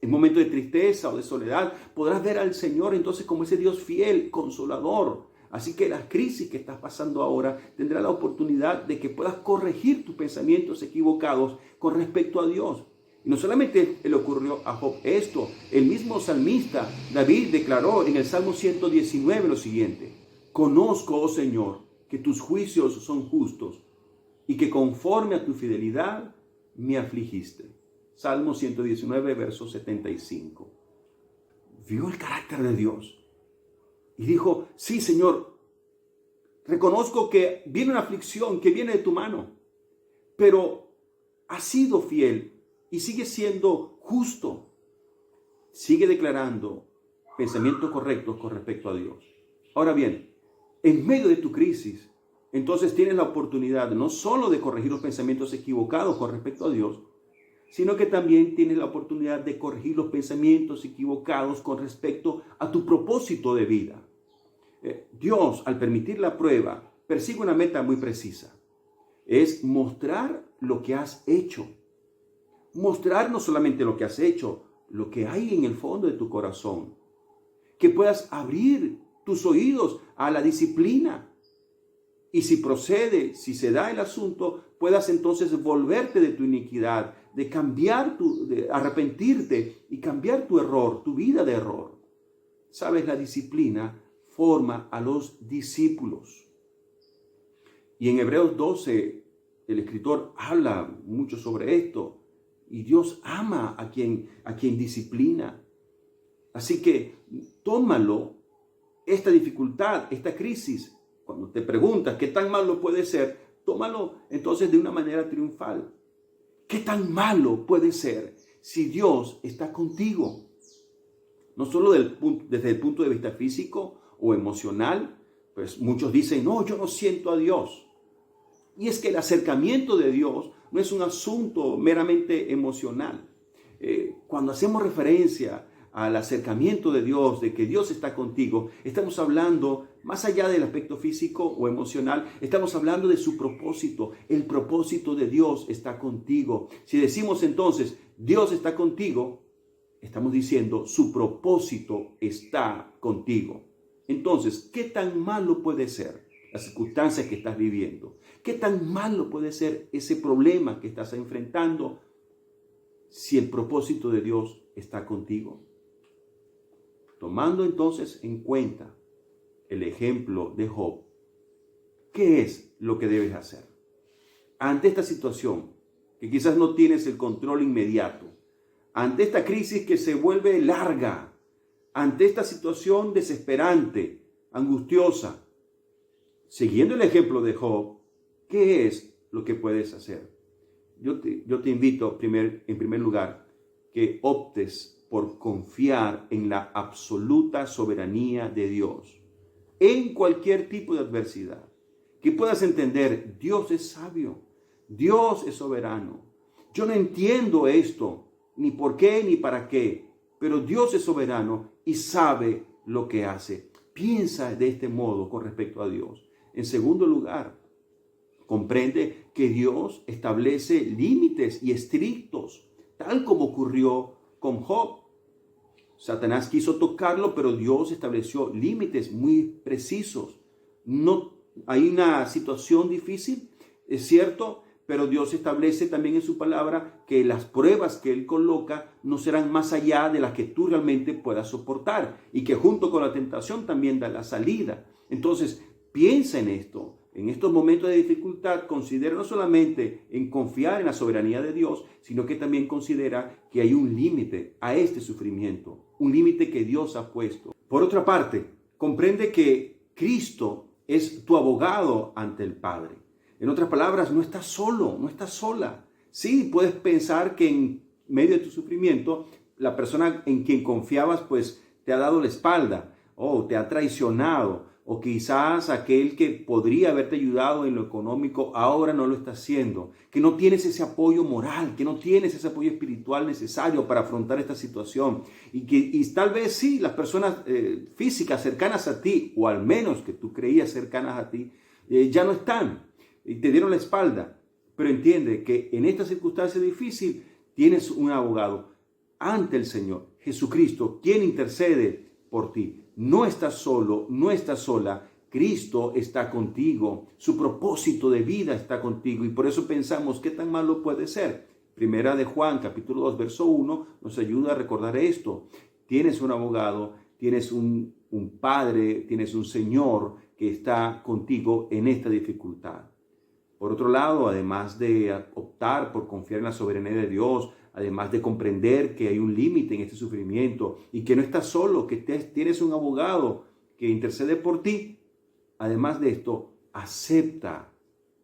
B: En un momento de tristeza o de soledad, podrás ver al Señor entonces como ese Dios fiel, consolador. Así que la crisis que estás pasando ahora tendrá la oportunidad de que puedas corregir tus pensamientos equivocados con respecto a Dios. Y no solamente le ocurrió a Job esto, el mismo salmista David declaró en el Salmo 119 lo siguiente: conozco, oh Señor, que tus juicios son justos y que conforme a tu fidelidad me afligiste. Salmo 119, verso 75. Vio el carácter de Dios y dijo: sí, Señor, reconozco que viene una aflicción, que viene de tu mano, pero has sido fiel y sigue siendo justo. Sigue declarando pensamientos correctos con respecto a Dios. Ahora bien, en medio de tu crisis, entonces tienes la oportunidad no solo de corregir los pensamientos equivocados con respecto a Dios, sino que también tienes la oportunidad de corregir los pensamientos equivocados con respecto a tu propósito de vida. Dios, al permitir la prueba, persigue una meta muy precisa. Es mostrar lo que has hecho. Mostrar no solamente lo que has hecho, lo que hay en el fondo de tu corazón. Que puedas abrir tus oídos a la disciplina. Y si procede, si se da el asunto, puedas entonces volverte de tu iniquidad, de arrepentirte y cambiar tu error, tu vida de error. Sabes, la disciplina forma a los discípulos. Y en Hebreos 12, el escritor habla mucho sobre esto. Y Dios ama a quien disciplina. Así que tómalo, esta dificultad, esta crisis. Cuando te preguntas qué tan malo puede ser, tómalo entonces de una manera triunfal. ¿Qué tan malo puede ser si Dios está contigo? No solo desde el punto de vista físico o emocional, pues muchos dicen: no, yo no siento a Dios. Y es que el acercamiento de Dios no es un asunto meramente emocional. Cuando hacemos referencia al acercamiento de Dios, de que Dios está contigo, estamos hablando, más allá del aspecto físico o emocional, estamos hablando de su propósito. El propósito de Dios está contigo. Si decimos entonces, Dios está contigo, estamos diciendo, su propósito está contigo. Entonces, ¿qué tan malo puede ser las circunstancias que estás viviendo? ¿Qué tan malo puede ser ese problema que estás enfrentando si el propósito de Dios está contigo? Tomando entonces en cuenta el ejemplo de Job, ¿qué es lo que debes hacer? Ante esta situación, que quizás no tienes el control inmediato, ante esta crisis que se vuelve larga, ante esta situación desesperante, angustiosa, siguiendo el ejemplo de Job, ¿qué es lo que puedes hacer? Yo te invito en primer lugar que optes por confiar en la absoluta soberanía de Dios en cualquier tipo de adversidad. Que puedas entender, Dios es sabio, Dios es soberano. Yo no entiendo esto, ni por qué ni para qué, pero Dios es soberano y sabe lo que hace. Piensa de este modo con respecto a Dios. En segundo lugar, comprende que Dios establece límites y estrictos, tal como ocurrió con Job. Satanás quiso tocarlo, pero Dios estableció límites muy precisos. No hay una situación difícil, es cierto, pero Dios establece también en su palabra que las pruebas que Él coloca no serán más allá de las que tú realmente puedas soportar y que junto con la tentación también da la salida. Entonces, piensa en esto. En estos momentos de dificultad, considera no solamente en confiar en la soberanía de Dios, sino que también considera que hay un límite a este sufrimiento, un límite que Dios ha puesto. Por otra parte, comprende que Cristo es tu abogado ante el Padre. En otras palabras, no estás solo, no estás sola. Sí, puedes pensar que en medio de tu sufrimiento, la persona en quien confiabas, pues te ha dado la espalda o te ha traicionado. O quizás aquel que podría haberte ayudado en lo económico ahora no lo está haciendo. Que no tienes ese apoyo moral, que no tienes ese apoyo espiritual necesario para afrontar esta situación. Y tal vez sí, las personas físicas cercanas a ti, o al menos que tú creías cercanas a ti, ya no están y te dieron la espalda. Pero entiende que en esta circunstancia difícil tienes un abogado ante el Señor, Jesucristo, quien intercede por ti. No estás solo, no estás sola. Cristo está contigo. Su propósito de vida está contigo. Y por eso pensamos, ¿qué tan malo puede ser? Primera de Juan, capítulo 2, verso 1, nos ayuda a recordar esto. Tienes un abogado, tienes un Padre, tienes un Señor que está contigo en esta dificultad. Por otro lado, además de optar por confiar en la soberanía de Dios, además de comprender que hay un límite en este sufrimiento y que no estás solo, que tienes un abogado que intercede por ti, además de esto, acepta,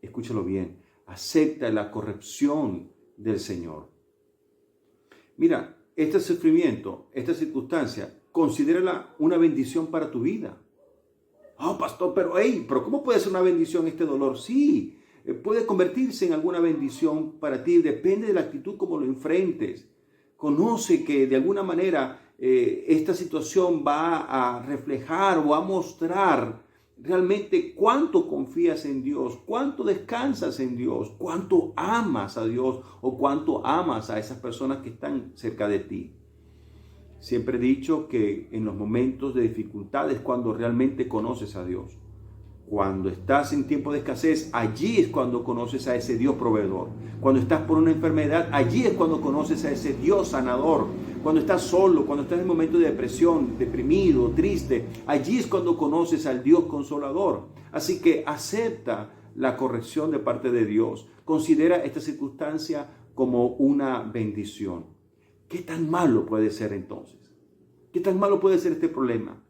B: escúchalo bien, acepta la corrección del Señor. Mira, este sufrimiento, esta circunstancia, considérala una bendición para tu vida. Oh, pastor, pero ¿cómo puede ser una bendición este dolor? Sí, puede convertirse en alguna bendición para ti. Depende de la actitud como lo enfrentes. Conoce que de alguna manera esta situación va a reflejar o a mostrar realmente cuánto confías en Dios, cuánto descansas en Dios, cuánto amas a Dios o cuánto amas a esas personas que están cerca de ti. Siempre he dicho que en los momentos de dificultad es cuando realmente conoces a Dios. Cuando estás en tiempo de escasez, allí es cuando conoces a ese Dios proveedor. Cuando estás por una enfermedad, allí es cuando conoces a ese Dios sanador. Cuando estás solo, cuando estás en un momento de depresión, deprimido, triste, allí es cuando conoces al Dios consolador. Así que acepta la corrección de parte de Dios. Considera esta circunstancia como una bendición. ¿Qué tan malo puede ser entonces? ¿Qué tan malo puede ser este problema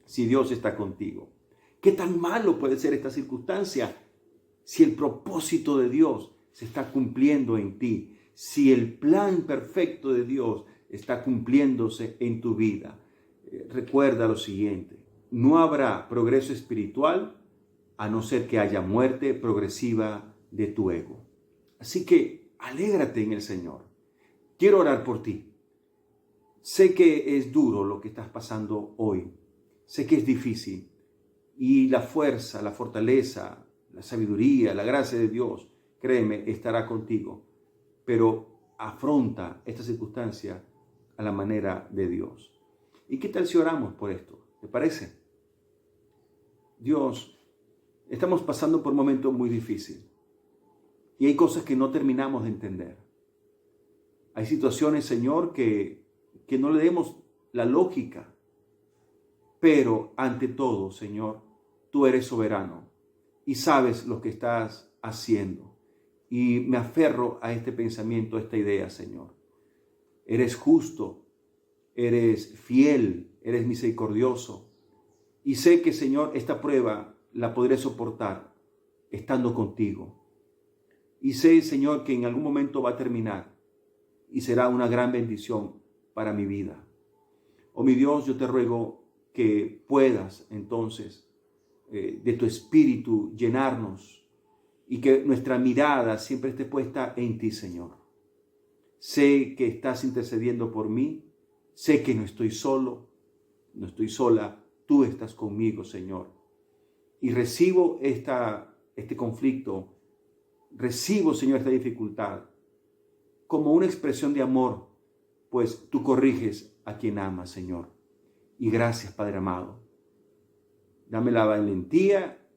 B: si Dios está contigo? ¿Qué tan malo puede ser esta circunstancia si el propósito de Dios se está cumpliendo en ti? Si el plan perfecto de Dios está cumpliéndose en tu vida. Recuerda lo siguiente: no habrá progreso espiritual a no ser que haya muerte progresiva de tu ego. Así que alégrate en el Señor. Quiero orar por ti. Sé que es duro lo que estás pasando hoy. Sé que es difícil. Y la fuerza, la fortaleza, la sabiduría, la gracia de Dios, créeme, estará contigo. Pero afronta esta circunstancia a la manera de Dios. ¿Y qué tal si oramos por esto? ¿Te parece? Dios, estamos pasando por un momento muy difícil. Y hay cosas que no terminamos de entender. Hay situaciones, Señor, que no le demos la lógica. Pero ante todo, Señor, tú eres soberano y sabes lo que estás haciendo. Y me aferro a este pensamiento, a esta idea, Señor. Eres justo, eres fiel, eres misericordioso. Y sé que, Señor, esta prueba la podré soportar estando contigo. Y sé, Señor, que en algún momento va a terminar y será una gran bendición para mi vida. Oh, mi Dios, yo te ruego que puedas entonces de tu espíritu llenarnos y que nuestra mirada siempre esté puesta en ti, Señor. Sé que estás intercediendo por mí, sé que no estoy solo, no estoy sola, tú estás conmigo, Señor. Y recibo este conflicto, recibo, Señor, esta dificultad como una expresión de amor, pues tú corriges a quien amas, Señor. Y gracias, Padre amado. Dame la valentía,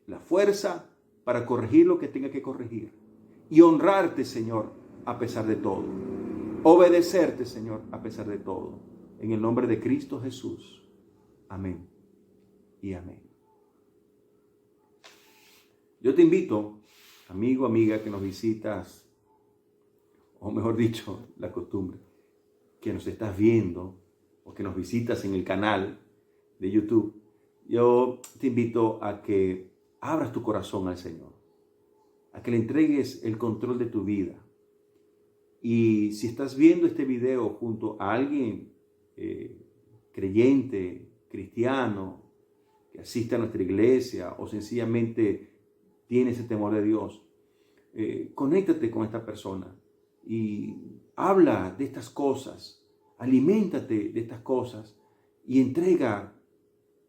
B: la fuerza para corregir lo que tenga que corregir. Y honrarte, Señor, a pesar de todo. Obedecerte, Señor, a pesar de todo. En el nombre de Cristo Jesús. Amén y amén. Yo te invito, amigo, amiga, que nos visitas, o mejor dicho, la costumbre, que nos estás viendo o que nos visitas en el canal de YouTube. Yo te invito a que abras tu corazón al Señor, a que le entregues el control de tu vida. Y si estás viendo este video junto a alguien creyente, cristiano, que asiste a nuestra iglesia o sencillamente tiene ese temor de Dios, conéctate con esta persona y habla de estas cosas, aliméntate de estas cosas y entrega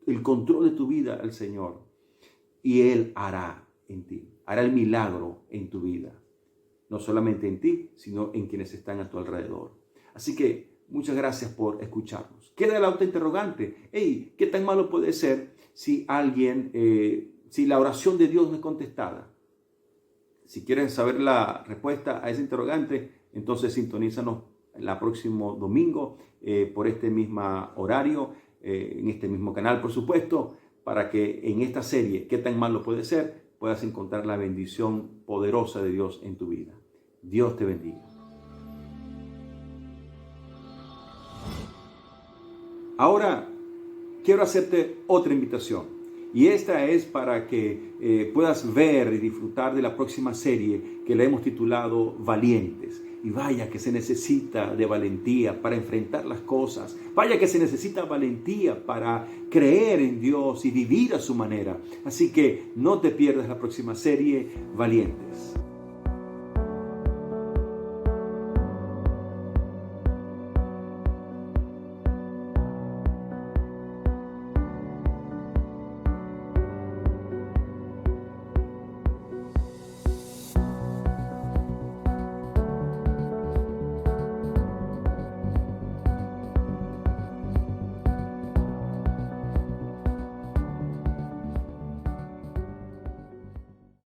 B: el control de tu vida al Señor. Y Él hará en ti, hará el milagro en tu vida. No solamente en ti, sino en quienes están a tu alrededor. Así que muchas gracias por escucharnos. Queda la otra interrogante. Hey, ¿qué tan malo puede ser si si la oración de Dios no es contestada? Si quieres saber la respuesta a esa interrogante, entonces sintonízanos el próximo domingo por este mismo horario, en este mismo canal, por supuesto, para que en esta serie, ¿qué tan malo puede ser?, puedas encontrar la bendición poderosa de Dios en tu vida. Dios te bendiga. Ahora quiero hacerte otra invitación. Y esta es para que puedas ver y disfrutar de la próxima serie que le hemos titulado Valientes. Y vaya que se necesita de valentía para enfrentar las cosas. Vaya que se necesita valentía para creer en Dios y vivir a su manera. Así que no te pierdas la próxima serie, Valientes.